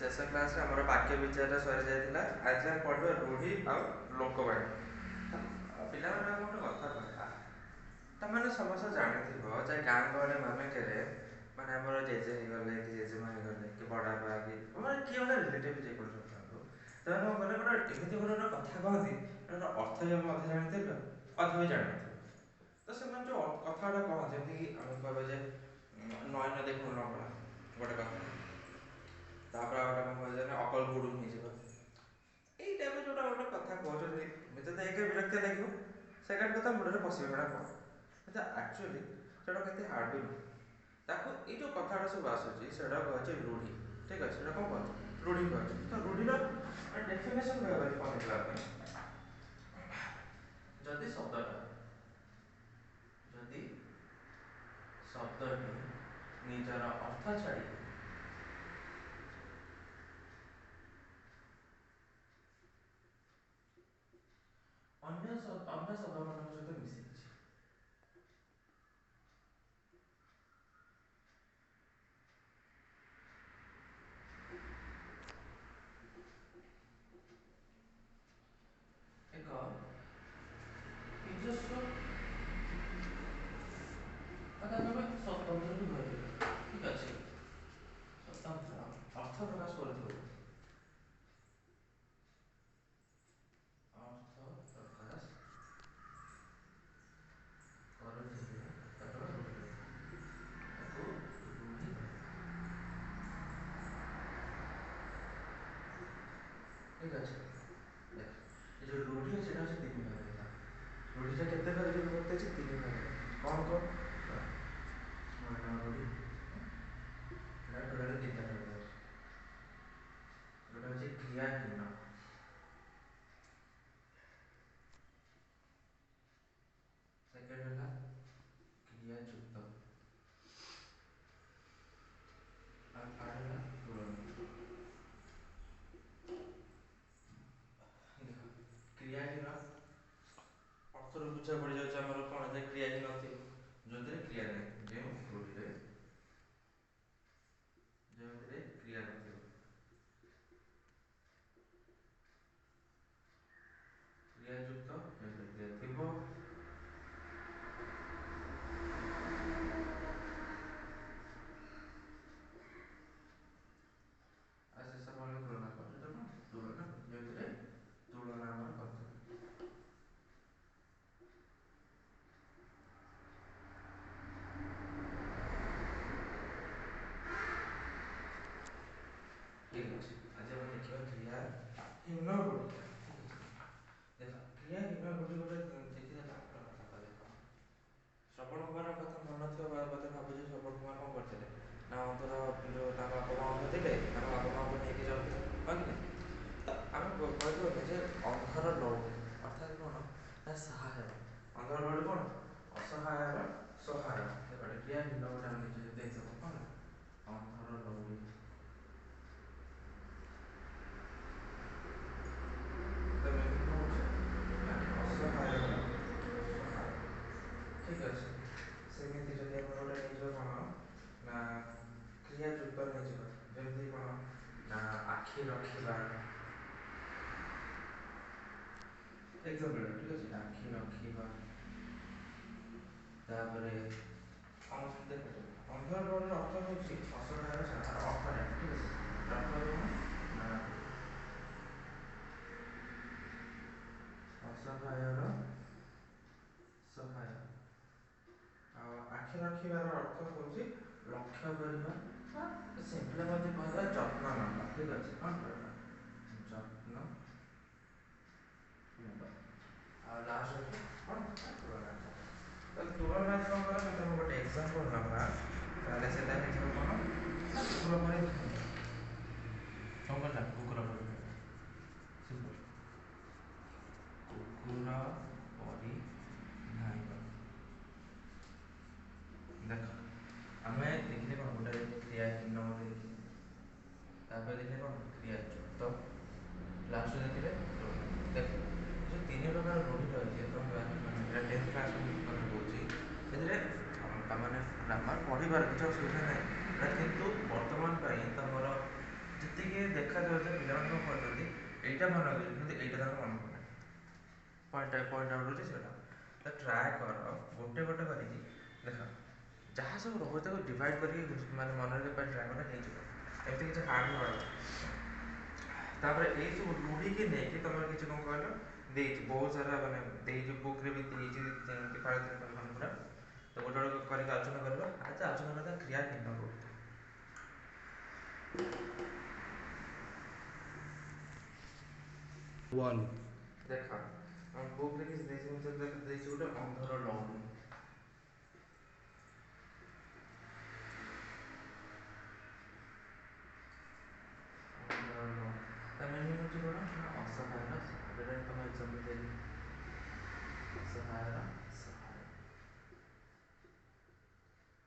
ଶେଷ କ୍ଲାସରେ ଆମର ବାକ୍ୟ ବିଚାର ସରିଯାଇଥିଲା। ଆଜି ଆମେ ପଢ଼ିବା ରୂଢ଼ି ଆଉ ଲୋକବାଣୀ। ପିଲାମାନେ ଗୋଟେ କଥା କହିବା, ତମାନେ ସମସ୍ତେ ଜାଣିଥିବ ଯେ ଗାଁ ଗହଳି ମାନଙ୍କରେ ମାନେ ଆମର ଜେଜେ ହେଇଗଲେ କି ଜେଜେମା ହେଇଗଲେ କି ବଡ଼ବାପା କି ମାନେ କିଏ ଗୋଟେ ରିଲେଟିଭ୍ ଯେକୌଣସି ଥାନ୍ତୁ, ସେମାନେ କଣ କଲେ ଗୋଟେ ଏମିତି ଗୋଟେ କଥା କହନ୍ତି, ତାର ଅର୍ଥ ବି ଆମେ ଅଧା ଜାଣିଥିବେ ଅଧା ବି ଜାଣିନଥିବେ। ତ ସେମାନେ ଯେଉଁ କଥା ଗୁଡ଼ା କହନ୍ତି, ଯେମିତିକି ଆମେ କହିବା ଯେ ନଈ ନଦୀ ଖୁଣ ନକଳା ଗୋଟେ କଥା, ତାପରେ ଆଉ ଗୋଟେ କଣ କହିଲେ ଅକଲ ଗୁଡୁମ ହେଇଯିବ। ଏଇ ଟାଇପ୍ର ଯେଉଁଟା ଗୋଟେ କଥା କହୁଛନ୍ତି, ମୋତେ ତ ଏକେ ବିରକ୍ତି ଲାଗିବ, ସେକେଣ୍ଡ କଥା ମୁଣ୍ଡରେ ପଶିବ ସେଇଟା କ'ଣ, କିନ୍ତୁ ଆକ୍ଚୁଆଲି ସେଇଟା କେତେ ହାର୍ଡ଼ ବି ନୁହେଁ। ତାକୁ ଏଇ ଯେଉଁ କଥାଟା ସବୁ ଆସୁଛି ସେଇଟା କୁହାଯାଉଛି ରୂଢ଼ି। ଠିକ୍ ଅଛି, ସେଇଟା କ'ଣ କୁହାଯାଉଛି? ରୂଢ଼ି କୁହାଯାଉଛି। ତ ରୂଢ଼ିର ଡେଫିନେସନ୍ କହିବା ପହଞ୍ଚିବା ପାଇଁ, ଯଦି ଶବ୍ଦଟି ନିଜର ଅର୍ଥ ଛାଡ଼ି ଅନ୍ୟ ଶବ୍ଦମାନଙ୍କ ସହିତ ମିଶିଯାଇଛି, ଏକ ନିଜସ୍ୱ ସ୍ୱତନ୍ତ୍ର ବି କହିପାରିବା। ଠିକ୍ ଅଛି, ସ୍ୱତନ୍ତ୍ର ଅର୍ଥ ପ୍ରକାଶ କରୁଥିବ, ଠିକ୍ ଅଛି। ଏ ଯେଉଁ ରୂଢ଼ି ଅଛି ସେଇଟା ହେଉଛି ତିନି ଭାଗରେ। ରୂଢ଼ିଟା କେତେ ଭାଗରେ ବିଭକ୍ତ ଅଛି? ତିନି ଭାଗରେ। କ'ଣ ରୂଢ଼ି ଏଇଟା ଟୋଟାଲି ତିନିଟା ଭାଗ ଅଛି। ଗୋଟେ ହେଉଛି କ୍ରିୟାହୀନ, ସେକେଣ୍ଡ ହେଲା କ୍ରିୟାଯୁକ୍ତ, ଆଉ ଥାର୍ଡ ହେଲା ତୁଳନୀୟ। କ୍ରିୟାହୀନ ଅର୍ଥରୁ ବୁଝା ପଡ଼ିଯାଉଛି ଆମର କ'ଣ, ଯେ କ୍ରିୟାହୀନ ଥିବ ଯେଉଁଥିରେ କ୍ରିୟା ନାହିଁ, ଯେଉଁଥିରେ କ୍ରିୟା ନଥିବ। କ୍ରିୟାଯୁକ୍ତ ଯେଉଁଥିରେ କ୍ରିୟା ଥିବ, ଆଉ ଶେଷ କ'ଣ ତୁଳନା କରୁଛୁ, ତୁଳନା ଯେଉଁଥିରେ ତୁଳନା ଆମର କରୁଥିବ। ଠିକ୍ ଅଛି, ଆଜି ଆମେ ଦେଖିବା କ୍ରିୟାହୀନ ରୂଢ଼ି। ଦେଖ, କ୍ରିୟାହୀନ ରୂଢ଼ି ଗୋଟେ ଦେଖିଦେବା ଗୋଟେ କଥା ଦେଖ। ଶ୍ରବଣ କୁମାର କଥା ମନେ ଥିବ, ବୋଧେ ଭାବୁଛି ଶ୍ରବଣ କୁମାର କ'ଣ କରିଥିଲେ ନା ଅନ୍ତର ଯେଉଁ ତାଙ୍କ ବାପା ମାଆଙ୍କୁ ଥିଲେ, ତାଙ୍କ ବାପା ମାଆଙ୍କୁ ନେଇକି ଯାଉଥିଲେ, ହଁ କି ନାହିଁ? ତ ଆମେ କହିଦେଉଛେ ଯେ ଅନ୍ଧର ଲଉଡ଼ି ଅର୍ଥାତ୍ କ'ଣ, ନା ସହାୟ। ଅନ୍ଧର ଲଉଡ଼ି କ'ଣ? ଅସହାୟର ସହାୟ। ଦେଖ କ୍ରିୟାହୀନ ଗୋଟେ ଆମେ ନିଜେ ଦେଇଦେବ କ'ଣ, ଅନ୍ଧର ଲଉଡ଼ି। ଠିକ୍ ଅଛି, ସେମିତି ଯଦି ଆମେ ଗୋଟେ ନେଇଯିବା କ'ଣ, ନା କ୍ରିୟାଯୁକ୍ତ ନେଇଯିବା, ଯେମିତି କ'ଣ, ନା ଆଖି ରଖିବା, ଏକ୍ସାମ୍ପଲ୍। ଠିକ୍ ଅଛି, ଆଖି ରଖିବା, ତାପରେ ଦେଖନ୍ତୁ ଅନ୍ଧର ଲଉଡ଼ିର ଅର୍ଥ ହେଉଛି ଅସହାୟର ସହାୟ, ଅର୍ଥ ନାହିଁ। ଠିକ୍ ଅଛି, ଅର୍ଥ କ'ଣ, ନା ଅସହାୟର ସହାୟ। ଆଉ ଆଖି ରଖିବାର ଅର୍ଥ ହେଉଛି ଲକ୍ଷ୍ୟ କରିବା, ସିମ୍ପଲି ମଧ୍ୟ କହିବା ଯତ୍ନ ନେବା। ଠିକ୍ ଅଛି, କ'ଣ କରିବା, ଯତ୍ନ ନେବା। ଆଉ ଲାଷ୍ଟ ହେଉଛି କ'ଣ, ତୁଳନା। ତ ତୁଳନାତ୍ମକର ଯଦି ଆମେ ଗୋଟେ ଏକ୍ସାମ୍ପଲ୍ ନେବା, ତାହେଲେ ସେଇଟା ହେଇଯିବ କ'ଣ, କୁକୁର ପରି ଧାଇଁବା। କ'ଣ କରିବା, କୁକୁର ପରି ଧାଇଁବା, ସିମ୍ପଲ୍, କୁକୁର ପରି ଧାଇଁବା। ଦେଖ ଆମେ ଦେଖିଲେ କ'ଣ, ଗୋଟେ କ୍ରିୟାହୀନ ଗୋଟେ ଦେଖିଲେ, ତାପରେ ଦେଖିଲେ କ'ଣ, କ୍ରିୟାଯୁକ୍ତ, ଲାଷ୍ଟ ଦେଖିଲେ ତୁଳନା। ଦେଖ ଯେଉଁ ତିନି ପ୍ରକାର ରୂଢ଼ି ରହିଛି, ଏଇଟା 10th କ୍ଲାସ୍ କଥା କହୁଛି, ସେଥିରେ ମାନେ ଗ୍ରାମାର ପଢ଼ିବାର କିଛି ଅସୁବିଧା ନାହିଁ, କିନ୍ତୁ ବର୍ତ୍ତମାନ ପାଇଁ ତମର ଯେତିକି ଏଇଟା ମନେ ରଖିଛି କିନ୍ତୁ ଏଇଟା ତାଙ୍କର ମନେ ପଡ଼େ ପଏଣ୍ଟ ଆଉଟ୍ ହେଉଛି ସେଇଟା। ତ ଟ୍ରାଏ କର ଗୋଟେ ଗୋଟେ କରିକି ଦେଖ ଯାହା ସବୁ ରହୁଛି ତାକୁ ଡିଭାଇଡ଼ କରିକି ମାନେ ମନେ ରଖିବା ପାଇଁ ଟ୍ରାଏ କଲେ ହେଇଯିବ, ଏମିତି କିଛି ହାର୍ମ ରହିବ। ତାପରେ ଏଇ ସବୁ ରୂଢ଼ିକି ନେଇକି ତମର କିଛି କ'ଣ କହିଲ ଦେଇଛି ବହୁତ ସାରା ମାନେ ଦେଇଛି ବୁକ୍ରେ ବି ଦେଇଛି ପୁରା ତ ଗୋଟେ ଗୋଟେ କରିକି ଆଲୋଚନା କରିବା। ଆଜି ଆଲୋଚନା କରିବା କ୍ରିୟାହୀନ ରୂଢ଼ି। ଦେଖ ବୁକ୍ରେ କିଛି ଦେଇଛି ଗୋଟେ ଅନ୍ଧର ଲହୁଣୀ। ତା ମିନିଂ ହେଉଛି କ'ଣ ନା ଅସହାୟର ସହାୟ। ତମ ଏକ୍ସାମ୍ପଲ୍ ଦେଲି ଅସହାୟର ସହାୟ।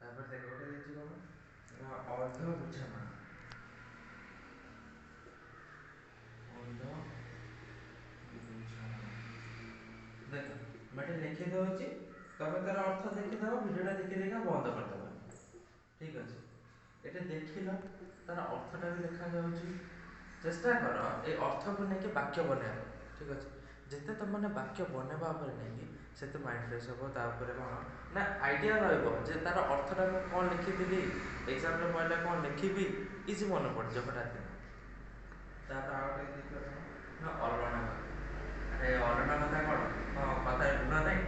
ତାପରେ ଦେଖ ଗୋଟେ ଦେଇଛି କ'ଣ ନା ଅର୍ଧ ବୁଝାମଣା। ଦେଖ ମୁଁ ଏଠି ଲେଖି ଦେଉଛି, ତମେ ତାର ଅର୍ଥ ଦେଖିଦେବ, ଭିଡ଼ିଓଟା ଦେଖି ଦେଖା ବନ୍ଦ କରିଦେବ। ଠିକ୍ ଅଛି, ଏଠି ଦେଖିଲ ତାର ଅର୍ଥଟା ବି ଲେଖାଯାଉଛି। ଚେଷ୍ଟା କର ଏଇ ଅର୍ଥକୁ ନେଇକି ବାକ୍ୟ ବନେଇବା। ଠିକ୍ ଅଛି, ଯେତେ ତୁମମାନେ ବାକ୍ୟ ବନେଇବା ଉପରେ ନେଇକି ସେତେ ମାଇଣ୍ଡ ଫ୍ରେଶ୍ ହେବ। ତାପରେ କ'ଣ ନା ଆଇଡ଼ିଆ ରହିବ ଯେ ତାର ଅର୍ଥଟା ମୁଁ କ'ଣ ଲେଖିଥିଲି, ଏକ୍ସାମ୍ରେ ପଡ଼ିଲେ କ'ଣ ଲେଖିବି, ଇଜି ମନେ ପଡ଼ିଯିବ ହଠାତ୍। ତାପରେ ଆଉ ଗୋଟେ ଦେଖିବ ନା ଅଲଣା କଥା। ଆରେ ଅଲଣା କଥା କ'ଣ? ହଁ କଥାରେ ଗୁଣ ନାହିଁ,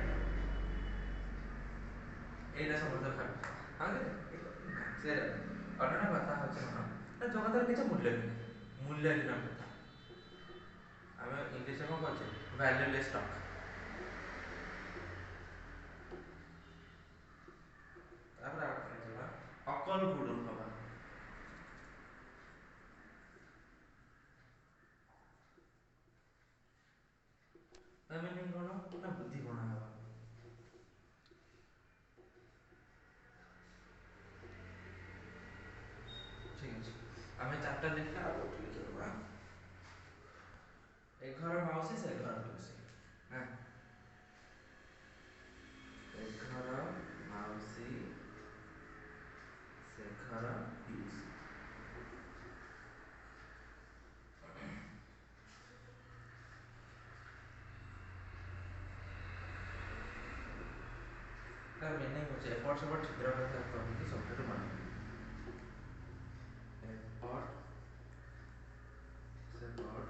ଏଇଟା ସମସ୍ତେ ଭାବୁଛ। ହଁ ସେଇଟା ଅଲଣା କଥା ହେଉଛି କ'ଣ ନା ଜଗତରେ କିଛି ମୂଲ୍ୟ ନାହିଁ, ମୂଲ୍ୟହୀନ କଥା। ଆମେ ଇଂଲିଶରେ କ'ଣ କହୁଛେ ଭ୍ୟାଲ୍ୟୁଲେସ୍ ଟକ୍। ତାପରେ ଆଉ କ'ଣ ଯିବା ଅକଲ ଗୁଡୁନ ହବା। ତା ମିନିଂ କ'ଣ ନା ବୁଦ୍ଧି ଗଣା ହେବା। ଠିକ୍ ଅଛି, ଆମେ ଚାରିଟା ଲେଖିବା ଆଉ ଗୋଟେ ଲେଖିଦେବା। ଏ ଘର ମାଉସୀ ସେ ଘର ମାଉସୀ। ହଁ ଏ ଘର ମାଉସୀ ସେ ଘର ପିଉସୀ। ତା ମିନିଂ ହେଉଛି ଏପଟ ସେପଟ ଛିଦ୍ର କଥା କହିକି ସବୁଠାରୁ ଭଲ। ଏପଟ ସେପଟ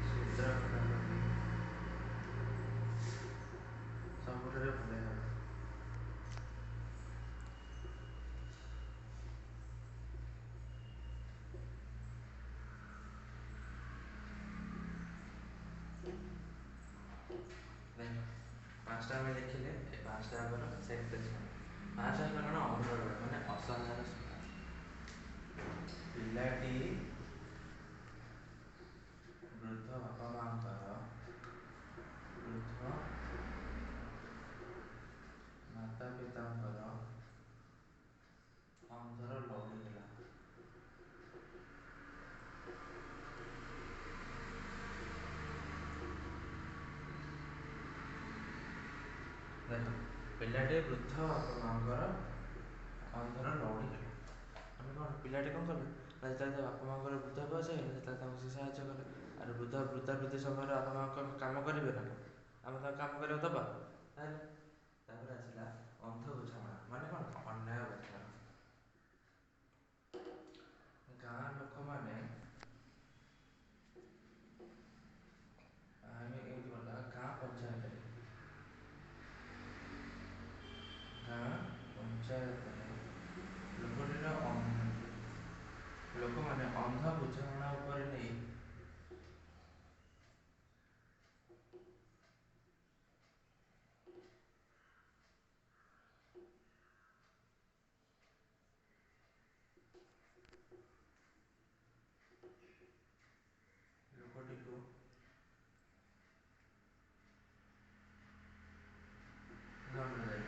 ଛିଦ୍ର କଥା କହିକି ସବୁଠାରୁ ଭଲ ହେବ। ପାଞ୍ଚଟା ଆମେ ଦେଖିଲେ, ଏ ପାଞ୍ଚଟା ଆମର ସେକ୍ସନ। ପାଞ୍ଚଟା ହେଲା କ'ଣ ଅମର ମାନେ ଅସହାୟର ସହାୟ। ପିଲାଟି ବୃଦ୍ଧ ବାପା ମାଙ୍କର ବୃଦ୍ଧ ମାତା ପିତାଙ୍କର ଅନ୍ଧର ଲହୁଣୀ ହେଲା। ଦେଖ ପିଲାଟି ବୃଦ୍ଧ ବାପା ମାଙ୍କର ଅନ୍ଧର ଲହୁଣୀ ହେଲା। ଆମେ କ'ଣ ପିଲାଟି କ'ଣ କଲେ ନା ଯେତେବେଳେ ତା ବାପା ମାଙ୍କର ବୃଦ୍ଧ ବୟସ ହେଇଗଲା ସେତେବେଳେ ତାଙ୍କୁ ସେ ସାହାଯ୍ୟ କଲେ। ଆରେ ବୃଦ୍ଧାବୃଦ୍ଧି ସମୟରେ ବାପା ମାଆ କାମ କରିବେ ନା, ଆମେ ତାଙ୍କୁ କାମ କରିବାକୁ ଦେବା ତାହେଲେ। ତାପରେ ଆସିଲା ଅନ୍ଧ ବୁଝାମଣା ମାନେ କ'ଣ ଅନ୍ୟାୟ ବ୍ୟାଖ୍ୟା। ଗାଁ ଲୋକମାନେ ଆମେ ଏମିତି ଗଲା ଗାଁ ପଞ୍ଚାୟତରେ ଲୋକମାନେ ଅନ୍ଧ ବୁଝାମଣା ଉପରେ ନେଇ ଲୋକଟିକୁ ଦଣ୍ଡ ଦେଲେ।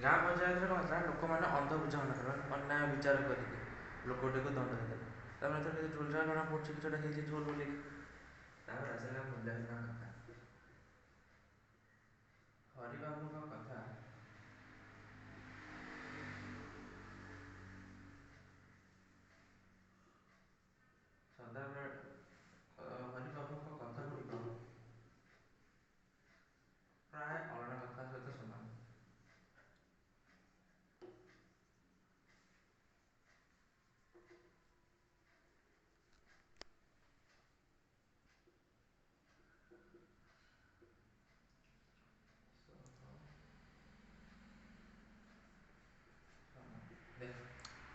ଗାଁ ପଞ୍ଚାୟତରେ କ'ଣ ହେଲା ଲୋକମାନେ ଅନ୍ଧ ବୁଝାମଣା ଅନ୍ୟାୟ ବିଚାର କରିକି ଲୋକଟିକୁ ଦଣ୍ଡ ଦେଲେ। ତାପରେ ଝୁଲଝା ଜଣା ପଡ଼ୁଛି କି ସେଇଟା ହେଇଛି ଝୁଲ ବୋଲି। ତାପରେ ଆସିଲା ମୂଲ୍ୟହୀନ କଥା। ହରିବାବୁଙ୍କ କଥା ସଦାବେଳେ ହରିବାବୁଙ୍କ କଥା ଗୁଡ଼ିକ ପ୍ରାୟ ଅଲଗା କଥା ସହିତ ସମାନ।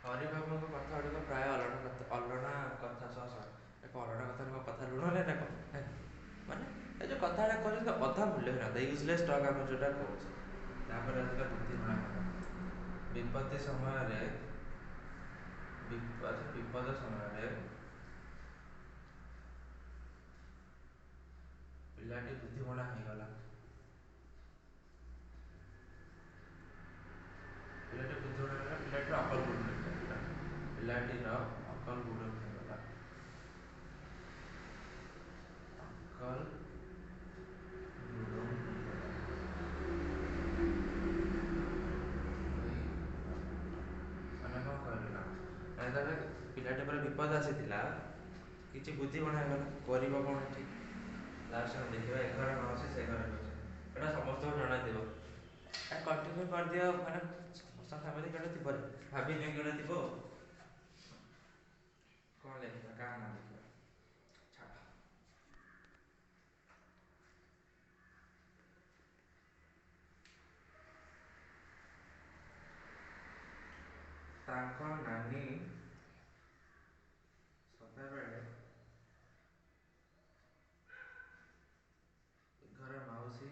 ହରିବାବୁଙ୍କ କଥା ଗୁଡ଼ିକ ପ୍ରାୟ ଅଲଣା କଥା ସହ ଏକ ଅଲଣା କଥା ଋଣରେ ନା ମାନେ ଏ ଯେଉଁ କଥାଟା କହୁଛନ୍ତି ଅଧା ମୂଲ୍ୟ ହେଇନଥାଏ ୟୁଜଲେସ୍ ଷ୍ଟକ୍ ଆମେ ଯେଉଁଟା କହୁଛେ। ତାପରେ ଆସିଲା ବୁଦ୍ଧିମଣା ବିପତ୍ତି ସମୟରେ ବିପଦ ସମୟରେ ପିଲାଟି ବୁଦ୍ଧିମଣା ହେଇଗଲା। ପିଲାଟିର ଅକଲ ଗୁଡ ହେଇଗଲା। ଅକଲ ଗୁଡ ହେଇଗଲା। ମାନେ କ'ଣ କହିଲୁ ନା ପିଲାଟି ପରେ ବିପଦ ଆସିଥିଲା କିଛି ବୁଦ୍ଧିମଣା ହେଇଗଲା। କରିବ କ'ଣ ଠିକ୍ ଲାଷ୍ଟ ଦେଖିବା ଏ ଘରେ ମାଉସୀ ସେ ଘରେ ମାଉସୀ ଏଇଟା ସମସ୍ତଙ୍କୁ ଜଣାଥିବ। କଣ୍ଟିନ୍ୟୁ କରିଦିଅ ମାନେ ସମସ୍ତ ଫ୍ୟାମିଲି କେଉଁଟା ଥିବ ଭାବିନି କେଉଁଟା ଥିବ କ'ଣ ଲେଖିବା କାହା ନାଁ ଲେଖିବା ଛାଡ଼। ତାଙ୍କ ନାନୀ ସଦାବେଳେ ଘରେ ମାଉସୀ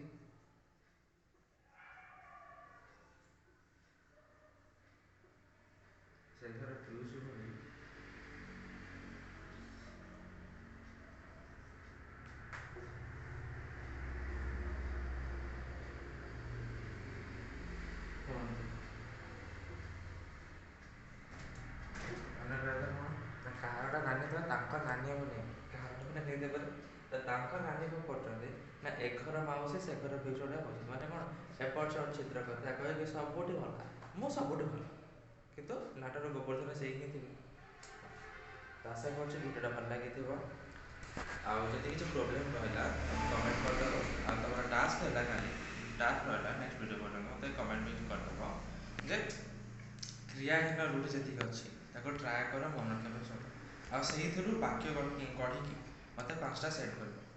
ସେ ଘରେ ପିଉସୀ ଭଳି କୁହନ୍ତି। ମାନେ କହିଲେ କ'ଣ ନା କାହାର ନାନୀ ଥିବ ତାଙ୍କ ନାନୀ ହବ ନେଇ କାହାର ମାନେ ନେଇଦେବେ ତ ତାଙ୍କ ନାନୀ କ'ଣ କରୁଛନ୍ତି ନା ଏ ଘର ମାଉସୀ ସେ ଘର ପିଉସୀ ଭଳିଆ ହେଉଛନ୍ତି। ମାନେ କ'ଣ ଏପଟ ସେପଟ ଚିତ୍ର କଥା କହିକି ସବୁଠି ଭଲ ମୁଁ ସବୁଠି ଭଲ କିନ୍ତୁ ନାଟର ଗୋବର୍ଦ୍ଧନ ସେଇ ହିଁ ଥିବେ। ଆଶା କରୁଛି ଭିଡ଼ିଓଟା ଭଲ ଲାଗିଥିବ। ଆଉ ଯଦି କିଛି ପ୍ରୋବ୍ଲେମ୍ ରହିଲା କମେଣ୍ଟ କରିଦେବ। ଆଉ ତୁମର ଟାସ୍କ ହେଲା ରହିଲା ନେକ୍ସଟ ଭିଡ଼ିଓ ପର୍ଯ୍ୟନ୍ତ ମୋତେ କମେଣ୍ଟ ବି କରିଦେବ ଯେ କ୍ରିୟାହୀନ ରୂଢ଼ି ଯେତିକି ଅଛି ତାକୁ ଟ୍ରାଏ କର ମନେ ରଖିବା ପାଇଁ ସବୁ ଆଉ ସେଇଥିରୁ ବାକ୍ୟ ଗଢ଼ିକି ମୋତେ 5ଟା ସେଟ୍ କରିବ।